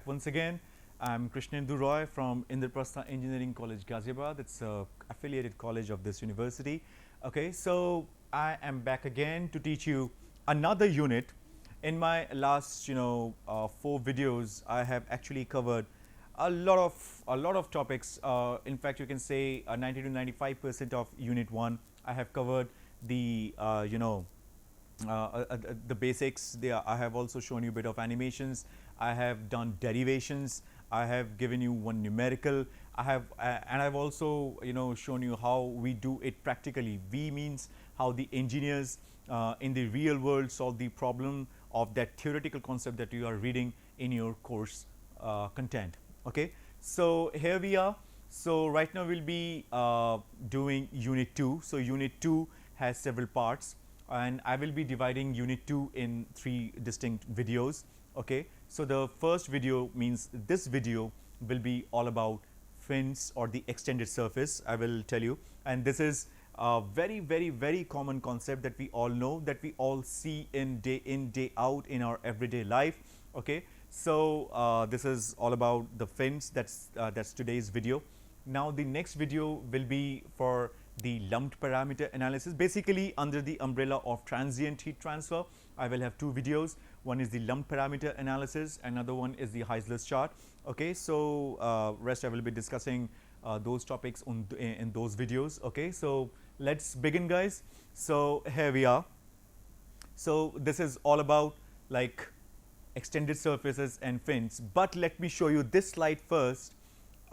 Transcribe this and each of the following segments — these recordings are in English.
back once again. I'm Krishnendu Roy from Indraprastha Engineering College, Ghaziabad. It's a affiliated college of this university. Okay, so I am back again to teach you another unit. In my last, 4 videos, I have actually covered a lot of topics. In fact, you can say 90 to 95% of Unit 1. I have covered the the basics. I have also shown you a bit of animations. I have done derivations. I have given you one numerical. And I've also shown you how we do it practically. V means how the engineers in the real world solve the problem of that theoretical concept that you are reading in your course content. Okay, so here we are. So right now we'll be doing Unit 2. So Unit 2 has several parts, and I will be dividing Unit 2 in 3 distinct videos. Okay, so the first video means this video will be all about fins or the extended surface. I will tell you, and this is a very common concept that we all know, that we all see in day out in our everyday life. Okay, so this is all about the fins. That's today's video. Now the next video will be for the lumped parameter analysis, basically under the umbrella of transient heat transfer. I will have 2 videos. One is the lumped parameter analysis, another one is the Heisler's chart. Okay, so rest I will be discussing those topics in those videos. Okay, so let's begin, guys. So here we are. So this is all about like extended surfaces and fins, but let me show you this slide first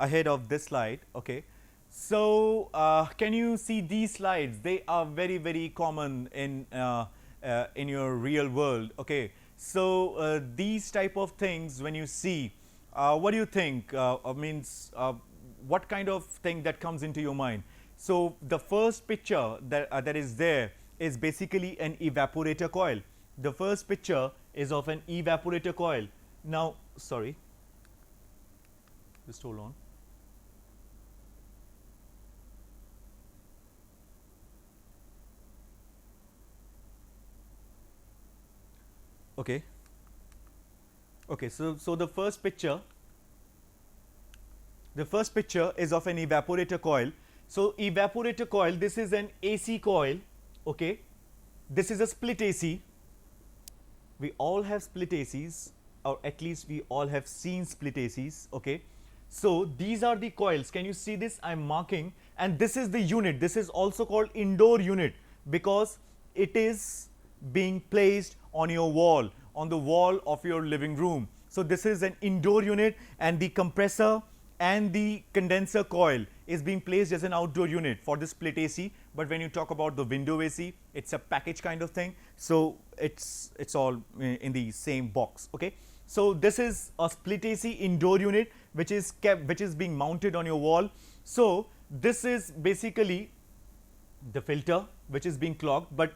ahead of this slide. Okay, so can you see these slides? They are very common in your real world. Okay, so these type of things, when you see, what do you think? What kind of thing that comes into your mind? So the first picture that is there is basically an evaporator coil. The first picture is of an evaporator coil. Now, sorry, just hold on. Okay. Okay, so the first picture is of an evaporator coil. So evaporator coil, this is an AC coil. Okay, this is a split AC. We all have split ACs, or at least we all have seen split ACs. Okay, so these are the coils. Can you see this? I'm marking, and this is the unit. This is also called indoor unit because it is being placed on your wall, on the wall of your living room. So this is an indoor unit, and the compressor and the condenser coil is being placed as an outdoor unit for the split AC. But when you talk about the window AC, it's a package kind of thing. So it's all in the same box. Okay, so this is a split AC indoor unit which is being mounted on your wall. So this is basically the filter which is being clogged, but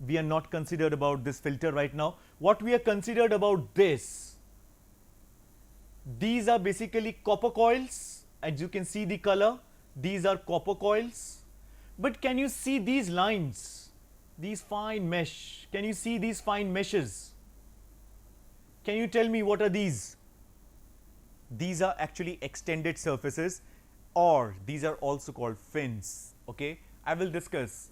we are not considered about this filter right now. What we are considered about this, these are basically copper coils. As you can see the color, these are copper coils. But can you see these lines, these fine mesh? Can you see these fine meshes? Can you tell me what are these? These are actually extended surfaces, or these are also called fins. Okay, I will discuss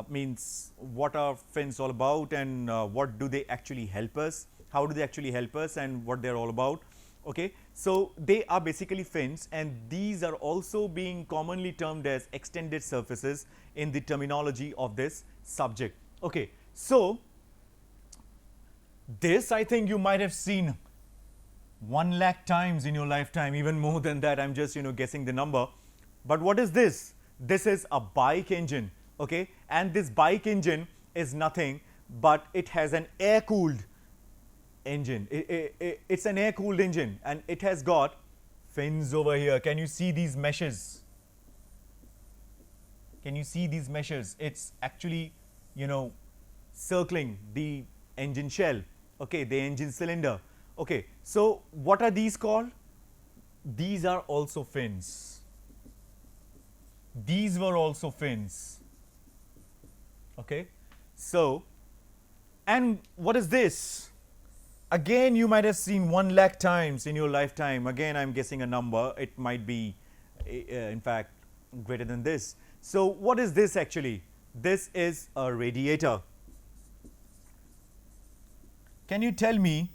means what are fins all about, and what do they actually help us, how do they actually help us, and what they're all about. Okay, so they are basically fins, and these are also being commonly termed as extended surfaces in the terminology of this subject. Okay, so this I think you might have seen 1 lakh times in your lifetime, even more than that. I'm just guessing the number. But what is this? This is a bike engine. Okay, and this bike engine is nothing but it has an air cooled engine. It's an air cooled engine, and it has got fins over here. Can you see these meshes? Can you see these meshes? It's actually circling the engine shell. Okay, the engine cylinder. Okay, so what are these called? These are also fins. These were also fins. Okay, so, and what is this? again, you might have seen 1 lakh times in your lifetime. Again, I'm guessing a number. It might be, in fact, greater than this. So what is this actually? This is a radiator. Can you tell me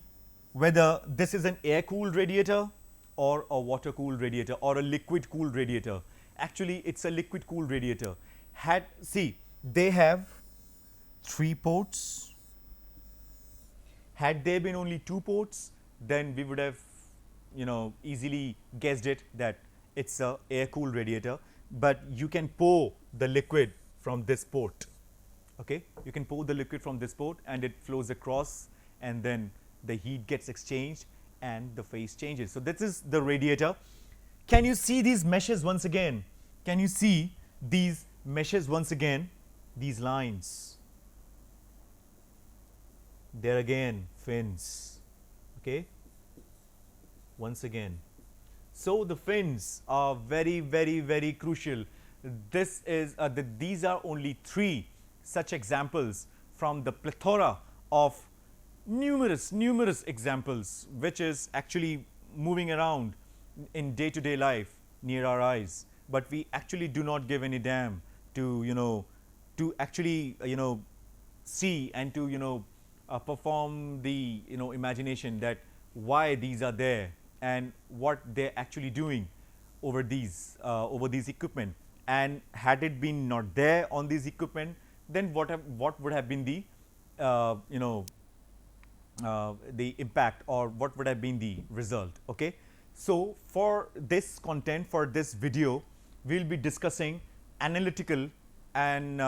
whether this is an air-cooled radiator or a water-cooled radiator or a liquid-cooled radiator? Actually, it's a liquid-cooled radiator. See, they have 3 ports. Had there been only 2 ports, then we would have, easily guessed it that it's a air-cooled radiator. But you can pour the liquid from this port. Okay, you can pour the liquid from this port, and it flows across, and then the heat gets exchanged, and the phase changes. So this is the radiator. Can you see these meshes once again? Can you see these meshes once again? These lines. There again, fins. Okay. Once again. So the fins are very, very, very crucial. This is these are only 3 such examples from the plethora of numerous examples which is actually moving around in day-to-day life near our eyes, but we actually do not give any damn to to actually see and to perform the imagination that why these are there and what they're actually doing over these equipment. And had it been not there on these equipment, then what would have been the the impact, or what would have been the result? Okay, so for this content, for this video, we'll be discussing analytical, and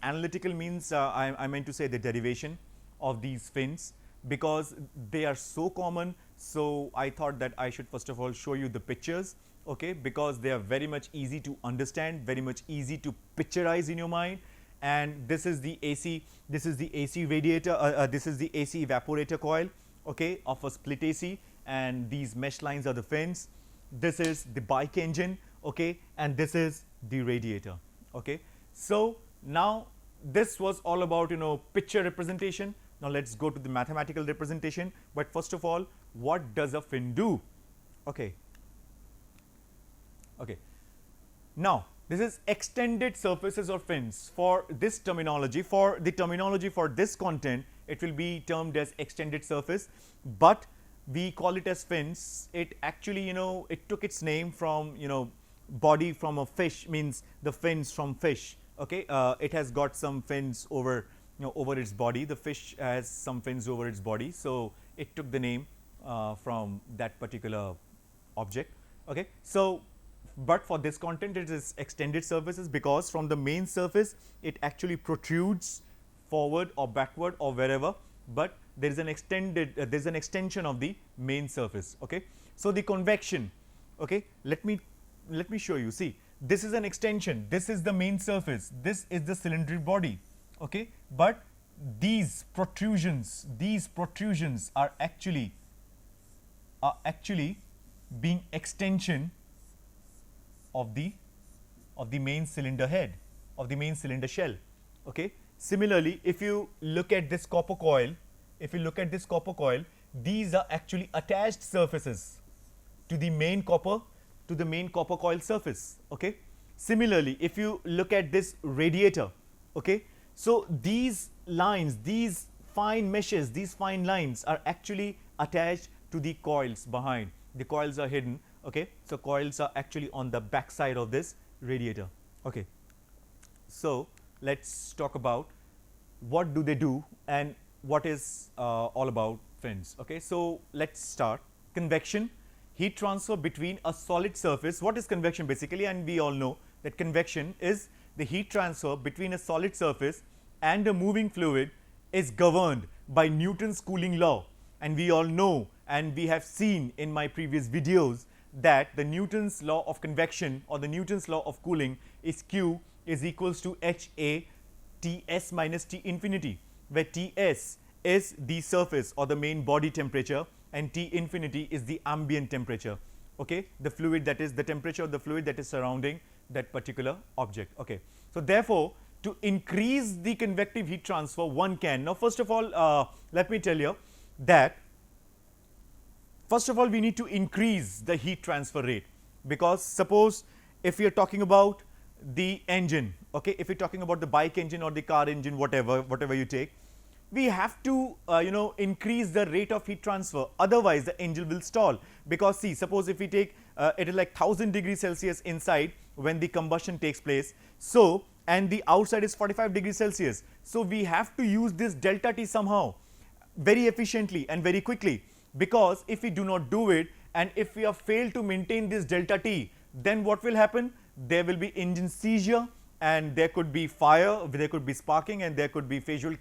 analytical means I meant to say the derivation of these fins, because they are so common. So I thought that I should first of all show you the pictures, okay, because they are very much easy to understand, very much easy to picturize in your mind. And this is the AC radiator, this is the AC evaporator coil, okay, of a split AC, and these mesh lines are the fins. This is the bike engine, okay, and this is the radiator, okay. So now this was all about picture representation. Now let's go to the mathematical representation. But first of all, what does a fin do? Okay. Okay. Now this is extended surfaces or fins. For this terminology, for the terminology for this content, it will be termed as extended surface, but we call it as fins. It actually it took its name from body from a fish, means the fins from fish. Okay, it has got some fins over over its body. The fish has some fins over its body, so it took the name from that particular object. Okay, so but for this content it is extended surfaces, because from the main surface it actually protrudes forward or backward or wherever, but there is an extended there is an extension of the main surface. Okay, so the convection, okay, let me show you. See, this is an extension, this is the main surface, this is the cylindrical body, okay, but these protrusions are actually being extension of the main cylinder head, of the main cylinder shell. Okay, similarly, if you look at this copper coil, these are actually attached surfaces to the main copper coil surface. Okay, similarly, if you look at this radiator, okay, so these lines, these fine meshes, these fine lines are actually attached to the coils behind. The coils are hidden. Okay, so coils are actually on the back side of this radiator. Okay, so let's talk about what do they do and what is all about fins. Okay, so let's start. Convection, heat transfer between a solid surface. What is convection basically? And we all know that convection is the heat transfer between a solid surface and a moving fluid is governed by Newton's cooling law. And we all know, and we have seen in my previous videos, that the Newton's law of convection or the Newton's law of cooling is Q is equals to HA Ts minus T infinity, where Ts is the surface or the main body temperature and T infinity is the ambient temperature. Okay, the fluid, that is the temperature of the fluid that is surrounding that particular object. Okay, so therefore, to increase the convective heat transfer, one can, now first of all let me tell you that First of all, we need to increase the heat transfer rate, because suppose if we are talking about the engine, okay, if you're talking about the bike engine or the car engine, whatever you take, we have to increase the rate of heat transfer, otherwise the engine will stall. Because see, suppose if we take it is like 1000 degrees Celsius inside when the combustion takes place, so and the outside is 45 degrees Celsius, so we have to use this delta T somehow very efficiently and very quickly, because if we do not do it and if we have failed to maintain this delta T, then what will happen? There will be engine seizure, and there could be fire, there could be sparking, and there could be fatal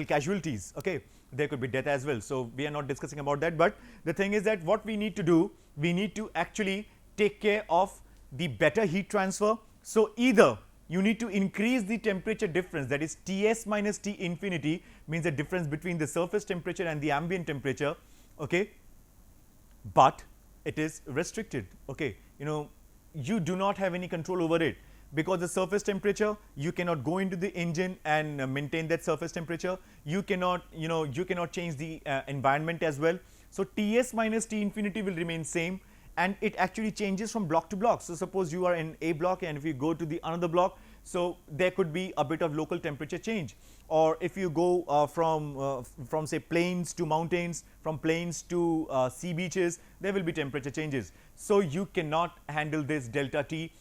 casualties. Okay, there could be death as well. So we are not discussing about that, but the thing is that what we need to do, we need to actually take care of the better heat transfer. So either you need to increase the temperature difference, that is Ts minus T infinity, means the difference between the surface temperature and the ambient temperature, okay, but it is restricted. Okay, you do not have any control over it, because the surface temperature, you cannot go into the engine and maintain that surface temperature. You cannot change the environment as well. So Ts minus T infinity will remain same, and it actually changes from block to block. So suppose you are in a block, and if you go to the another block, so there could be a bit of local temperature change. Or if you go from say plains to mountains, from plains to sea beaches, there will be temperature changes. So you cannot handle this delta T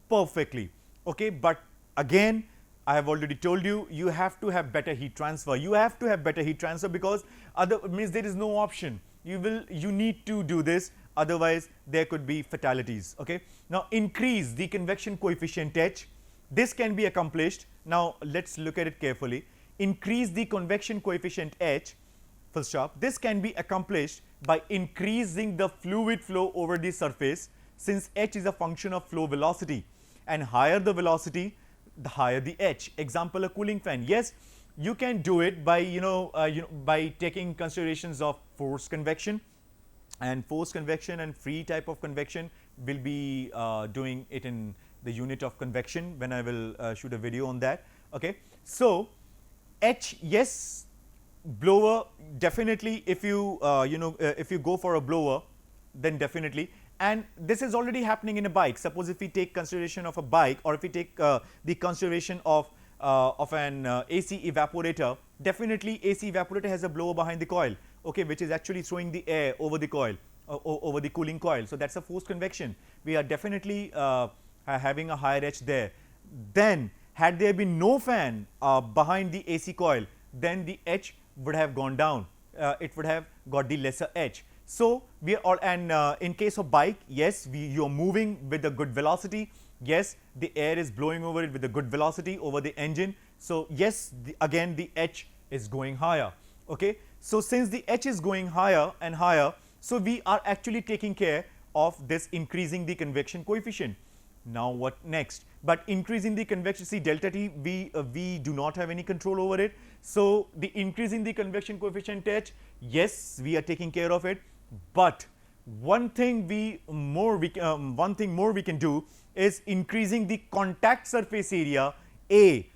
perfectly. Okay, but again, I have already told you, you have to have better heat transfer. You have to have better heat transfer, because other means there is no option. You need to do this, otherwise there could be fatalities. Okay, now increase the convection coefficient H. This can be accomplished. Now let's look at it carefully. Increase the convection coefficient H, full stop. This can be accomplished by increasing the fluid flow over the surface, since H is a function of flow velocity, and higher the velocity, the higher the H. Example, a cooling fan. Yes, you can do it by by taking considerations of forced convection, and forced convection and free type of convection. Will be doing it in the unit of convection when I will shoot a video on that. Okay, so H, yes, blower, definitely if you if you go for a blower, then definitely. And this is already happening in a bike. Suppose if we take consideration of a bike, or if we take the consideration of an AC evaporator, definitely AC evaporator has a blower behind the coil, okay, which is actually throwing the air over the coil, over the cooling coil. So that's a forced convection. We are definitely having a higher H there. Then had there been no fan behind the AC coil, then the H would have gone down. It would have got the lesser H. So we are all, and in case of bike, yes, you are moving with a good velocity. Yes, the air is blowing over it with a good velocity over the engine. So yes, again the H is going higher. Okay, so since the H is going higher and higher, so we are actually taking care of this increasing the convection coefficient. Now what next? But increasing the convection, see delta T, we do not have any control over it. So the increasing the convection coefficient H, yes, we are taking care of it. But one thing more we can do is increasing the contact surface area A.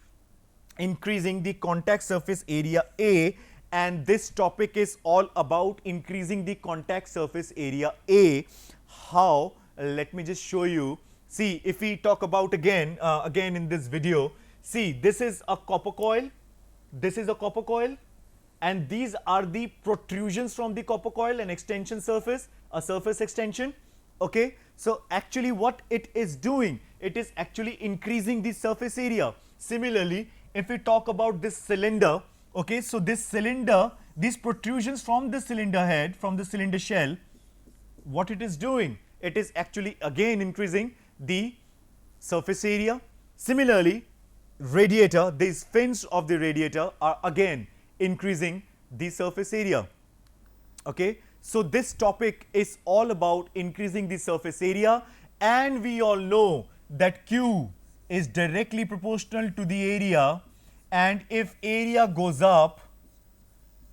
Increasing the contact surface area A, and this topic is all about increasing the contact surface area A. How? Let me just show you. See, if we talk about again in this video, see, this is a copper coil, this is a copper coil, and these are the protrusions from the copper coil, an extension surface, a surface extension. Okay, so actually what it is doing, it is actually increasing the surface area. Similarly, if we talk about this cylinder, okay, so this cylinder, these protrusions from the cylinder head, from the cylinder shell, what it is doing, it is actually again increasing the surface area. Similarly, radiator, these fins of the radiator are again increasing the surface area. Okay, so this topic is all about increasing the surface area, and we all know that Q is directly proportional to the area, and if area goes up,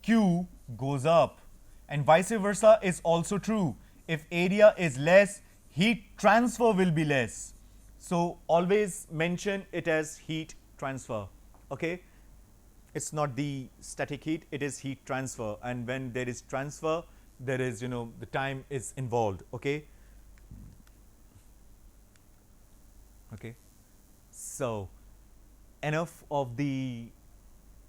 Q goes up, and vice versa is also true. If area is less, heat transfer will be less. So always mention it as heat transfer. Okay, it's not the static heat, it is heat transfer, and when there is transfer, there is, the time is involved. Okay. Okay. So enough of the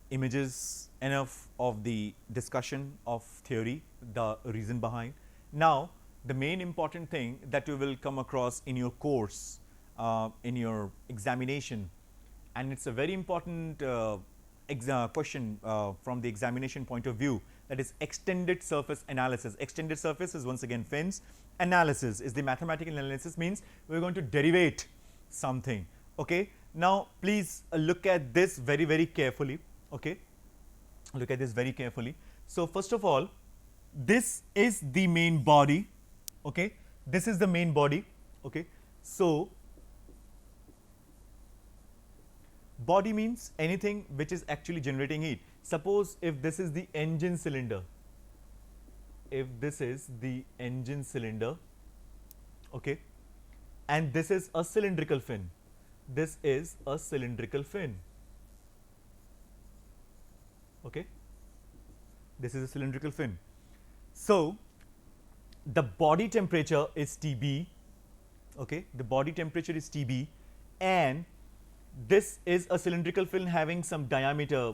images, enough of the discussion of theory, the reason behind. Now the main important thing that you will come across in your course, in your examination, and it's a very important question from the examination point of view, that is extended surface analysis. Extended surface is once again fins. Analysis is the mathematical analysis, means we are going to derivate something. Okay. Now please look at this very, very carefully. Okay. Look at this very carefully. So first of all, this is the main body. Okay. This is the main body. Okay. So body means anything which is actually generating heat. Suppose if this is the engine cylinder, if this is the engine cylinder, okay, and this is a cylindrical fin, this is a cylindrical fin. Okay, this is a cylindrical fin. So the body temperature is Tb. Okay, the body temperature is Tb, and this is a cylindrical fin having some diameter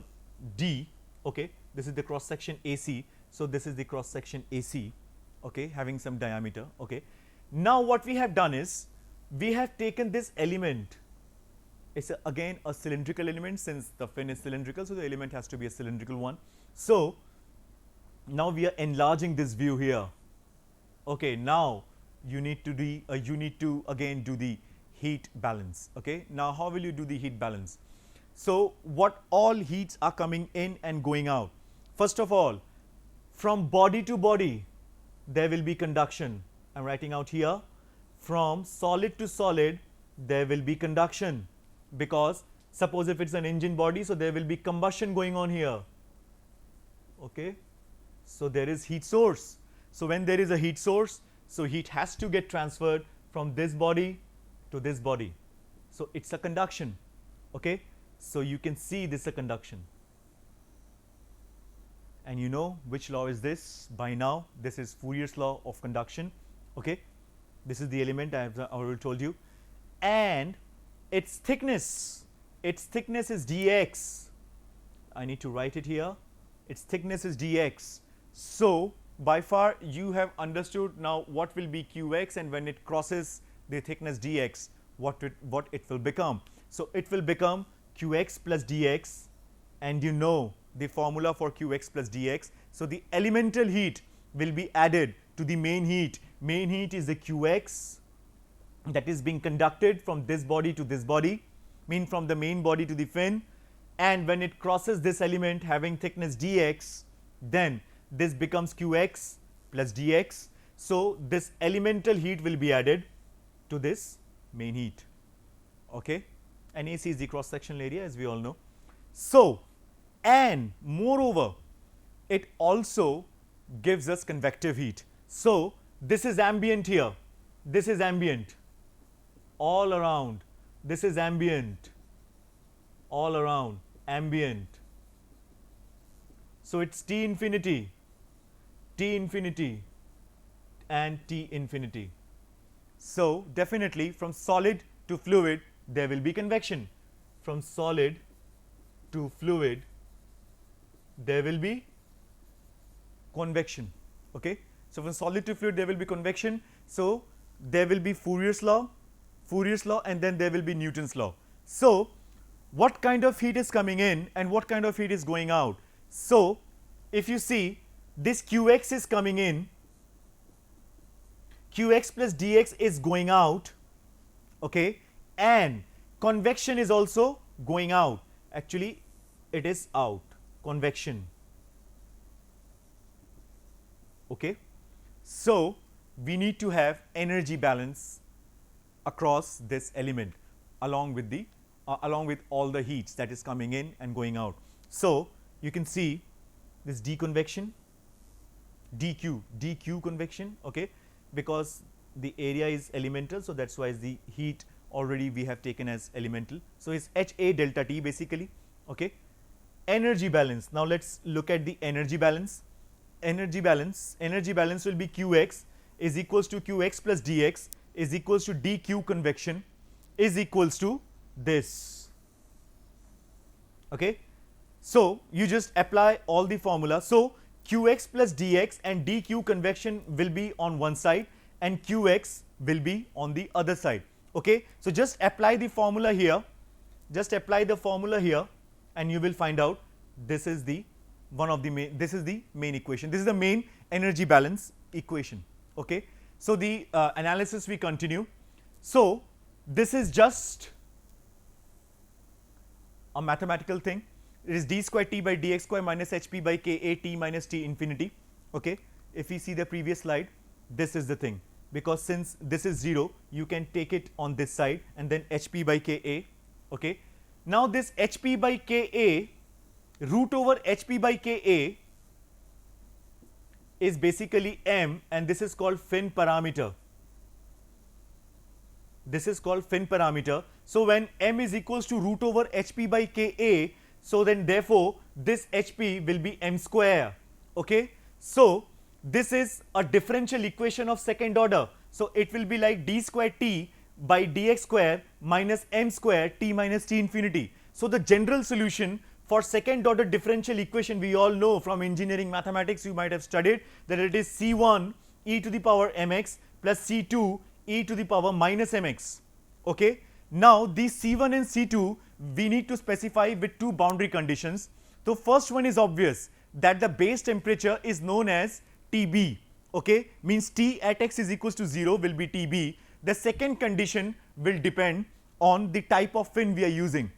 d. Okay, this is the cross section AC. So this is the cross section AC. Okay, having some diameter. Okay, now what we have done is we have taken this element. It's again a cylindrical element, since the fin is cylindrical, so the element has to be a cylindrical one. So now we are enlarging this view here. Okay, now you need to again do the heat balance. Okay, now how will you do the heat balance? So what all heats are coming in and going out? First of all, from body to body there will be conduction. I am writing out here, from solid to solid there will be conduction, because suppose if it's an engine body, so there will be combustion going on here. Okay, so there is heat source. So when there is a heat source, so heat has to get transferred from this body to this body. So it's a conduction. Okay, so you can see this is a conduction, and you know which law is this by now. This is Fourier's law of conduction. Okay, this is the element I have already told you, and its thickness is dx. I need to write it here. Its thickness is dx. So by far you have understood now what will be qx, and when it crosses the thickness dx, what it will become. So it will become qx plus dx, and you know the formula for qx plus dx. So the elemental heat will be added to the main heat. Main heat is the qx that is being conducted from this body to this body, mean from the main body to the fin, and when it crosses this element having thickness dx, then this becomes qx plus dx. So this elemental heat will be added to this main heat. Okay, and AC is the cross sectional area, as we all know. So, and moreover it also gives us convective heat. So this is ambient here, this is ambient all around, this is ambient all around, ambient. So it's T infinity, and T infinity. So definitely from solid to fluid there will be convection. From solid to fluid there will be convection. Okay, so from solid to fluid there will be convection. So there will be Fourier's law, and then there will be Newton's law. So what kind of heat is coming in and what kind of heat is going out? So if you see, this qx is coming in, qx plus dx is going out. Okay, and convection is also going out. Actually it is out, convection. Okay, so we need to have energy balance across this element along with all the heats that is coming in and going out. So you can see this deconvection, dq convection. Okay, because the area is elemental, so that's why the heat already we have taken as elemental. So it's HA delta T basically. Okay, energy balance. Now let's look at the energy balance. energy balance will be Qx is equals to Qx plus dx is equals to dq convection is equals to this. Okay, so you just apply all the formula. So Qx plus dx and dq convection will be on one side and Qx will be on the other side. Okay, so just apply the formula here, and you will find out this is the this is the main equation, this is the main energy balance equation. Okay, so the analysis we continue. So this is just a mathematical thing. It is d square t by dx square minus hp by ka t minus t infinity. Okay, if we see the previous slide, this is the thing, because since this is 0, you can take it on this side and then hp by ka. Okay, now this hp by ka, root over hp by ka is basically m, and this is called Finn parameter. This is called Finn parameter. So when m is equals to root over hp by ka, so then therefore this hp will be m square. Okay, so this is a differential equation of second order. So it will be like d square t by dx square minus m square t minus t infinity. So the general solution for second order differential equation, we all know from engineering mathematics, you might have studied that it is c1 e to the power mx plus c2 e to the power minus mx. Okay, now these c1 and c2 we need to specify with two boundary conditions. So first one is obvious, that the base temperature is known as Tb. Okay, means T at x is equals to 0 will be Tb. The second condition will depend on the type of fin we are using.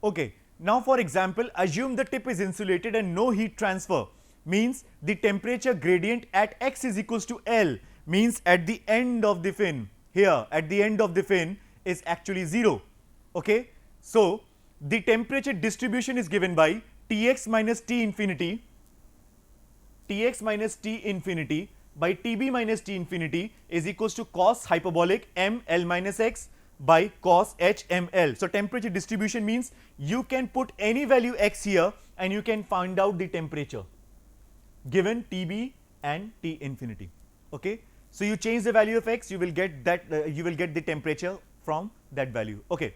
Okay, now for example, assume the tip is insulated and no heat transfer, means the temperature gradient at x is equals to L, means at the end of the fin, here at the end of the fin is actually 0. Okay, so the temperature distribution is given by Tx minus T infinity, Tx minus T infinity by Tb minus T infinity is equals to cos hyperbolic m L minus x by cos h m L. So temperature distribution means you can put any value x here and you can find out the temperature given Tb and T infinity. Okay, so you change the value of x, you will get that you will get the temperature from that value. Okay,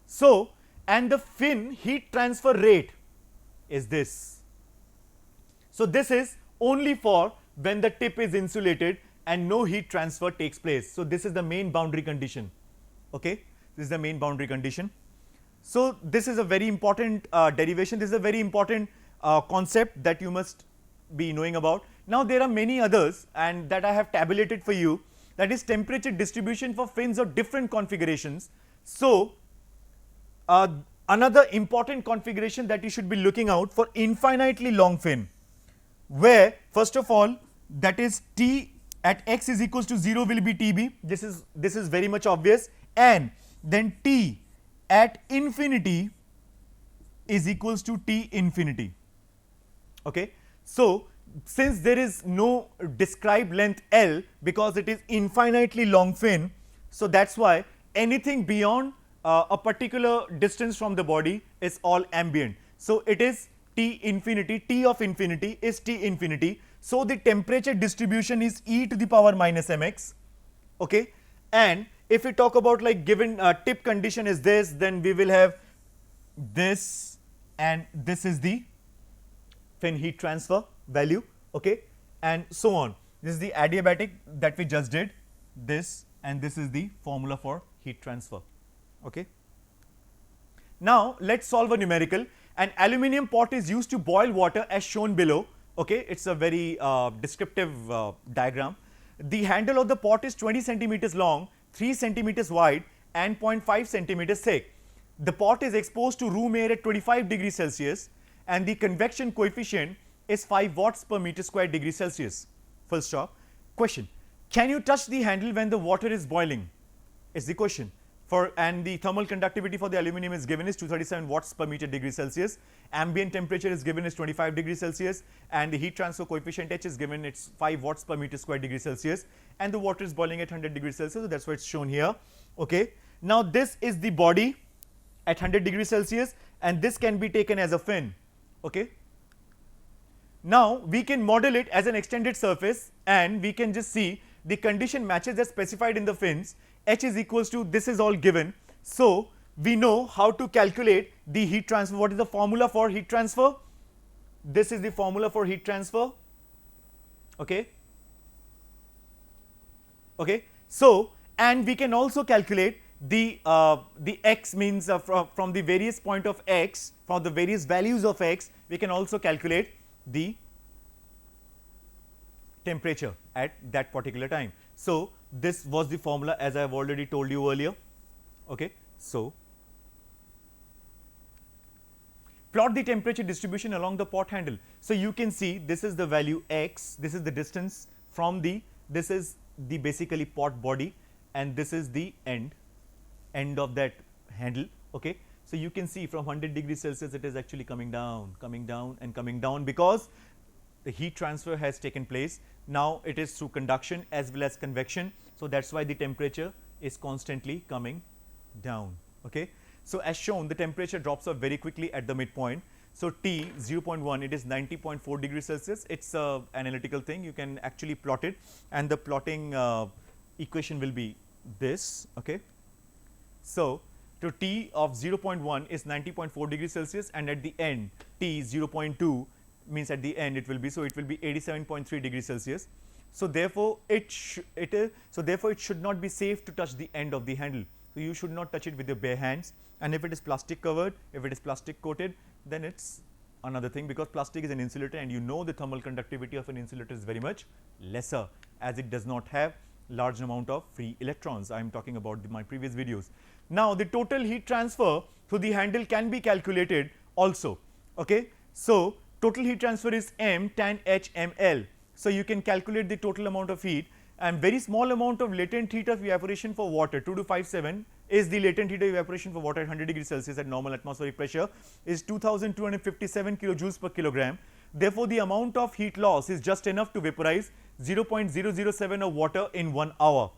so and the fin heat transfer rate is this. So this is only for when the tip is insulated and no heat transfer takes place. So this is the main boundary condition. Okay, this is the main boundary condition. So this is a very important derivation, this is a very important concept that you must be knowing about. Now there are many others and that I have tabulated for you, that is temperature distribution for fins of different configurations. So another important configuration that you should be looking out for infinitely long fin, where first of all that is T at x is equals to 0 will be Tb, this is very much obvious, and then T at infinity is equals to T infinity. Okay, so since there is no described length L because it is infinitely long fin, so that's why anything beyond a particular distance from the body is all ambient. So it is T infinity, T of infinity is T infinity. So the temperature distribution is e to the power minus mx. Okay, and if we talk about like given tip condition is this, then we will have this, and this is the fin heat transfer value. Okay, and so on. This is the adiabatic that we just did, this, and this is the formula for heat transfer. Okay. Now let's solve a numerical. An aluminium pot is used to boil water as shown below. Okay, it's a very descriptive diagram. The handle of the pot is 20 centimeters long, 3 centimeters wide and 0.5 centimeters thick. The pot is exposed to room air at 25 degrees Celsius and the convection coefficient is 5 watts per meter square degree Celsius. Full stop. Question: can you touch the handle when the water is boiling? Is the question. And the thermal conductivity for the aluminum is given is 237 watts per meter degree Celsius. Ambient temperature is given as 25 degrees Celsius and the heat transfer coefficient H is given, it's 5 watts per meter square degree Celsius, and the water is boiling at 100 degrees Celsius, so that's why it's shown here. Okay. Now this is the body at 100 degrees Celsius and this can be taken as a fin. Okay. Now we can model it as an extended surface, and we can just see the condition matches as specified in the fins. H is equals to, this is all given. So we know how to calculate the heat transfer. What is the formula for heat transfer? This is the formula for heat transfer. Okay. Okay. So, and we can also calculate the x means from the various point of x, from the various values of x, we can also calculate the temperature at that particular time. So this was the formula, as I have already told you earlier. Okay. So plot the temperature distribution along the pot handle. So you can see this is the value x, this is the distance from the, this is the basically pot body, and this is the end of that handle. Okay. So you can see from 100 degrees Celsius it is actually coming down and coming down, because the heat transfer has taken place. Now it is through conduction as well as convection. So that's why the temperature is constantly coming down. Okay. So as shown, the temperature drops off very quickly at the midpoint. So T 0.1, it is 90.4 degrees Celsius. It's an analytical thing. You can actually plot it, and the plotting equation will be this. Okay. So to T of 0.1 is 90.4 degrees Celsius, and at the end T 0.2 means at the end it will be, so it will be 87.3 degrees Celsius. So therefore it should not be safe to touch the end of the handle. So you should not touch it with your bare hands, and if it is plastic covered, if it is plastic coated, then it's another thing, because plastic is an insulator, and you know the thermal conductivity of an insulator is very much lesser, as it does not have large amount of free electrons. I am talking about my previous videos. Now the total heat transfer through the handle can be calculated also. Okay. So total heat transfer is m tan h ml. So you can calculate the total amount of heat, and very small amount of latent heat of evaporation for water, 2257 is the latent heat of evaporation for water at 100 degrees Celsius at normal atmospheric pressure, is 2257 kilojoules per kilogram. Therefore the amount of heat loss is just enough to vaporize 0.007 of water in 1 hour.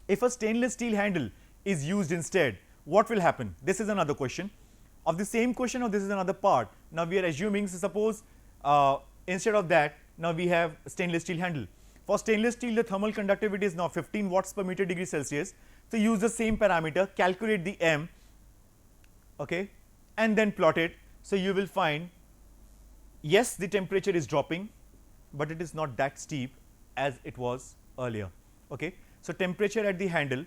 If a stainless steel handle is used instead, what will happen? This is another question of the same question, or this is another part. Now we are assuming, so suppose instead of that, now we have stainless steel handle. For stainless steel, the thermal conductivity is now 15 watts per meter degree Celsius. So use the same parameter, calculate the m, okay, and then plot it. So you will find, yes, the temperature is dropping, but it is not that steep as it was earlier. Okay. So temperature at the handle,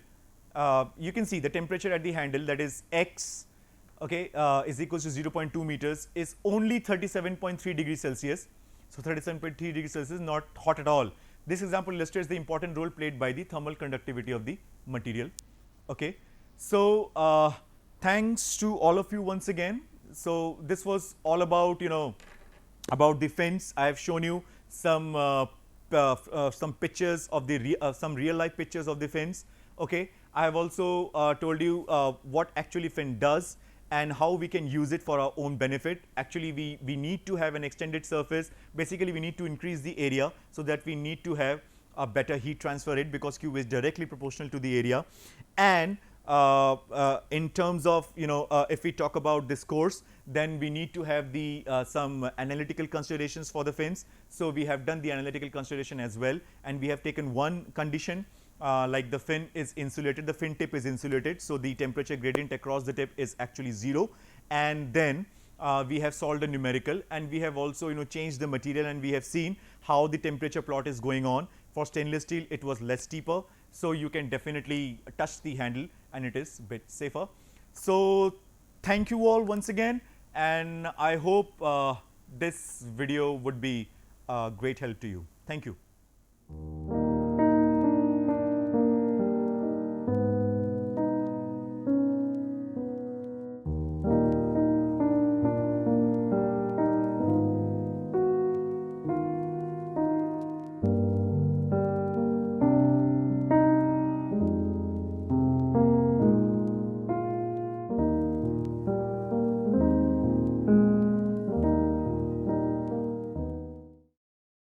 you can see the temperature at the handle, that is x, okay, is equals to 0.2 meters, is only 37.3 degrees Celsius. So 37.3 degrees Celsius, not hot at all. This example illustrates the important role played by the thermal conductivity of the material. Okay. So thanks to all of you once again. So this was all about, you know, about the fins. I have shown you some pictures of the some real life pictures of the fins. Okay. I have also told you what actually fin does and how we can use it for our own benefit. Actually we need to have an extended surface. Basically we need to increase the area, so that we need to have a better heat transfer rate, because Q is directly proportional to the area. And in terms of, you know, if we talk about this course, then we need to have the some analytical considerations for the fins. So we have done the analytical consideration as well, and we have taken one condition, like the fin is insulated, the fin tip is insulated, so the temperature gradient across the tip is actually 0. And then we have solved a numerical, and we have also, you know, changed the material, and we have seen how the temperature plot is going on. For stainless steel it was less steeper, so you can definitely touch the handle and it is a bit safer. So thank you all once again, and I hope this video would be a great help to you. Thank you.